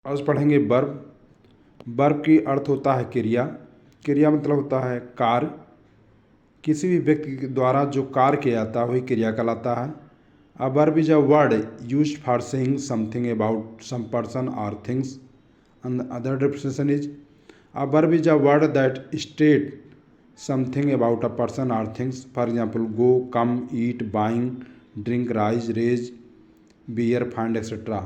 आज पढ़ेंगे verb. Verb की अर्थ होता है क्रिया। क्रिया मतलब होता है कार्य। किसी भी व्यक्ति के द्वारा जो कार्य किया जाता है वही क्रिया कहलाता है। A verb is a word used for saying something about some person और things and other definition is a verb is a word that state something about a person और things. For example go, come, eat, buying, drink, rise, raise, bear, find etcetera.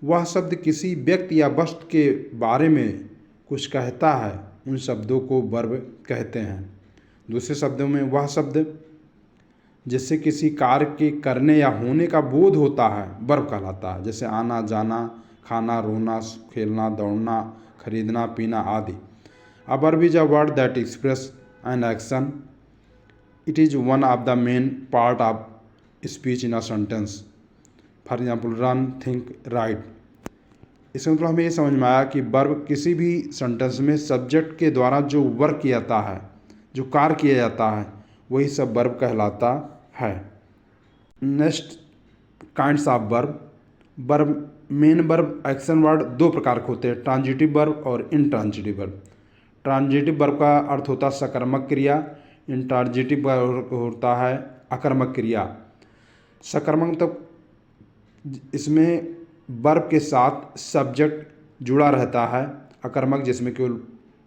वह शब्द किसी व्यक्ति या वस्तु के बारे में कुछ कहता है, उन शब्दों को वर्ब कहते हैं। दूसरे शब्दों में वह शब्द जिससे किसी कार्य के करने या होने का बोध होता है वर्ब कहलाता है। जैसे आना, जाना, खाना, रोना, खेलना, दौड़ना, खरीदना, पीना आदि। अ verb is a word that express an action. It is one of the main part of speech in a sentence. For example run, think, right. इसका मतलब हमें ये समझ में आया कि वर्ब किसी भी सेंटेंस में सब्जेक्ट के द्वारा जो वर्क किया जाता है, जो कार्य किया जाता है, वही सब वर्ब कहलाता है। Next kinds of verb. Verb main verb action word दो प्रकार के होते हैं, ट्रांजिटिव वर्ब और इंट्रांजिटिव वर्ब। ट्रांजिटिव वर्ब का अर्थ होता है सकर्मक क्रिया। इंट्रांजिटिव वर्ब होता है अकर्मक क्रिया। सकर्मक मतलब इसमें वर्ब के साथ सब्जेक्ट जुड़ा रहता है। अकर्मक जिसमें केवल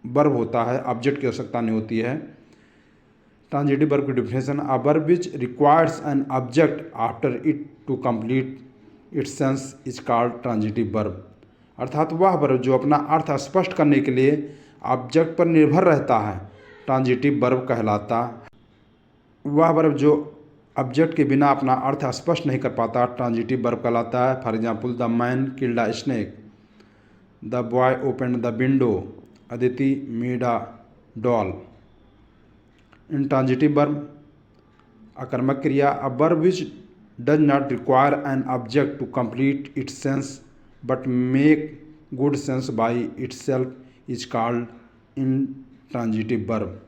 वर्ब होता है, ऑब्जेक्ट की आवश्यकता नहीं होती है। ट्रांजिटिव वर्ब की definition, a verb which requires an object after it to complete its sense is called transitive verb. अर्थात वह वर्ब जो अपना अर्थ स्पष्ट करने के लिए ऑब्जेक्ट पर निर्भर रहता है, ट्रांजिटिव वर्ब कहलाता। वह वर्ब जो ऑब्जेक्ट के बिना अपना अर्थ स्पष्ट नहीं कर पाता, ट्रांजिटिव वर्ब कहलाता है। For example the man killed a snake, the boy open the window, Aditi made a doll. Intransitive verb अकर्मक क्रिया, a verb which does not require an object to complete its sense but make good sense by itself is called intransitive verb.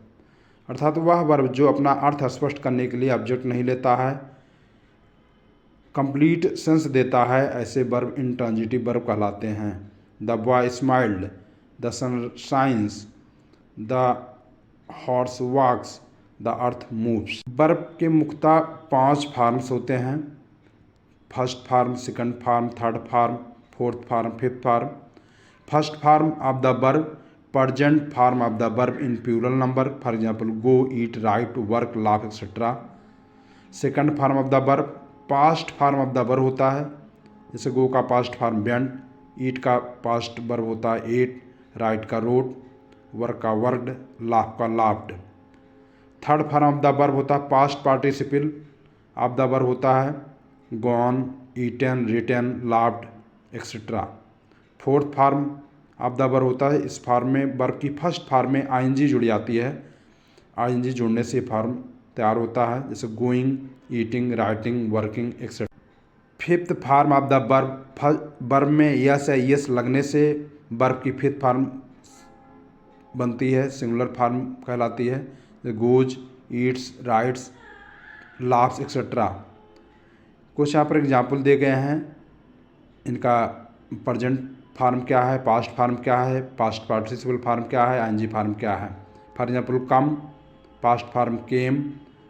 अर्थात वह verb जो अपना अर्थ स्पष्ट करने के लिए ऑब्जेक्ट नहीं लेता है, कंप्लीट सेंस देता है, ऐसे वर्ब इंट्रांजिटिव वर्ब कहलाते हैं। The boy smiled, the sun shines, the horse walks, the earth moves. Verb के मुख्यतः 5 फॉर्म्स होते हैं। First form, second form, third form, fourth form, fifth form. First form of the verb, present form of the verb in plural number, for example go, eat, write, work, laugh, etc. Second form of the verb, past form of the verb होता है। जैसे गो का past form went, ईट का past verb होता है ate, write का wrote, work का worked, laugh का laughed. Third form of the verb होता है past participle of the verb होता है gone, eaten, written, laughed etcetera. Fourth form of the verb होता है, इस फॉर्म में वर्ब की फर्स्ट फॉर्म में आईएनजी जुड़ जाती है। आईएनजी जुड़ने से फॉर्म तैयार होता है, जैसे going, eating, writing, working etcetera. Fifth form of the verb, verb में यस या यस लगने से वर्ब की फिफ्थ फॉर्म बनती है, सिंगुलर फॉर्म कहलाती है, goes, Yeats, rights, laughs etcetera. कुछ यहाँ पर एग्जाम्पल दिए गए हैं। इनका प्रेजेंट फॉर्म क्या है, पास्ट फॉर्म क्या है, पास्ट पार्टिसिपल फॉर्म क्या है, आईएनजी फॉर्म क्या है। For example come, past form came,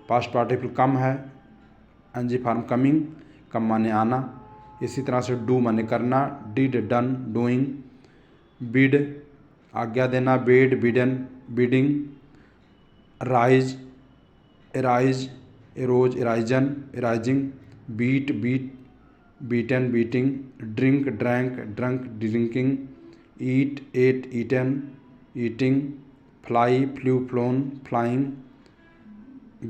past participle come है, आईएनजी फॉर्म कमिंग, कम माने आना। इसी तरह से डू माने करना, डिड, डन, डूइंग, बिड आज्ञा देना, bade, bidden, bidding, rise, arise, arose, arisen, arising, beat, beat, beaten, beating, drink, drank, drunk, drinking, eat, ate, eaten, eating, fly, flew, flown, flying,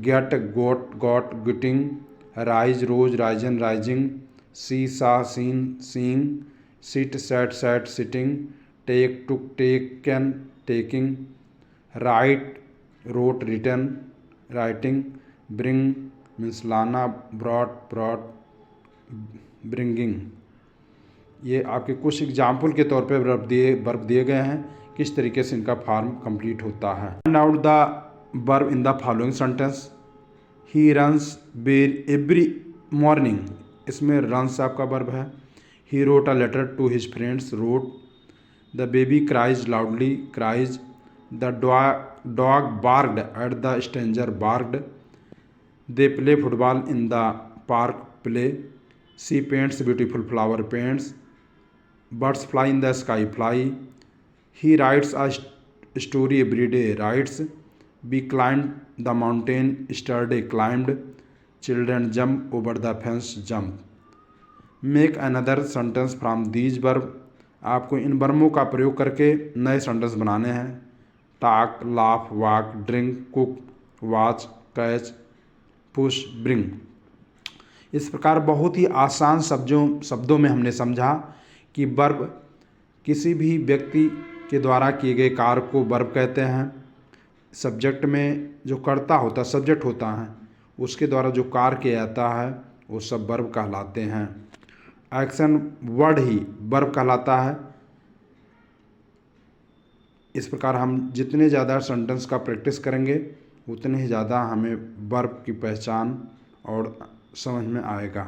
get, got, getting, rise, rose, risen, rising, see, saw, seen, seeing, sit, sat, sitting, take, took, taken, taking, write, wrote, written, writing, bring means लाना, brought, bringing. ये आपके कुछ example के तौर पे verb दिए गए हैं, किस तरीके से इनका फॉर्म कंप्लीट होता है। Find out the verb in the following sentence. He runs every morning, इसमें रन्स आपका वर्ब है। He wrote a letter to his friends. Wrote. The baby cries loudly. Cries. The dog barked at the stranger. Barked. They play football in the park. Play. She paints beautiful flower. Paints. Birds fly in the sky. Fly. He writes a story every day. Writes. We climbed the mountain yesterday. Climbed. Children jump over the fence. Jump. Make another sentence from these verb. आपको इन वर्बों का प्रयोग करके नए sentence बनाने हैं। Talk, laugh, walk, drink, cook, watch, catch, push, bring. इस प्रकार बहुत ही आसान शब्दों में हमने समझा कि वर्ब किसी भी व्यक्ति के द्वारा किए गए कार्य को वर्ब कहते हैं। सब्जेक्ट में जो कर्ता होता है, सब्जेक्ट होता है, उसके द्वारा जो कार्य किया जाता है वो सब वर्ब कहलाते हैं। एक्शन वर्ड ही वर्ब कहलाता है। इस प्रकार हम जितने ज़्यादा सेंटेंस का प्रैक्टिस करेंगे उतने ही ज़्यादा हमें वर्ब की पहचान और समझ में आएगा।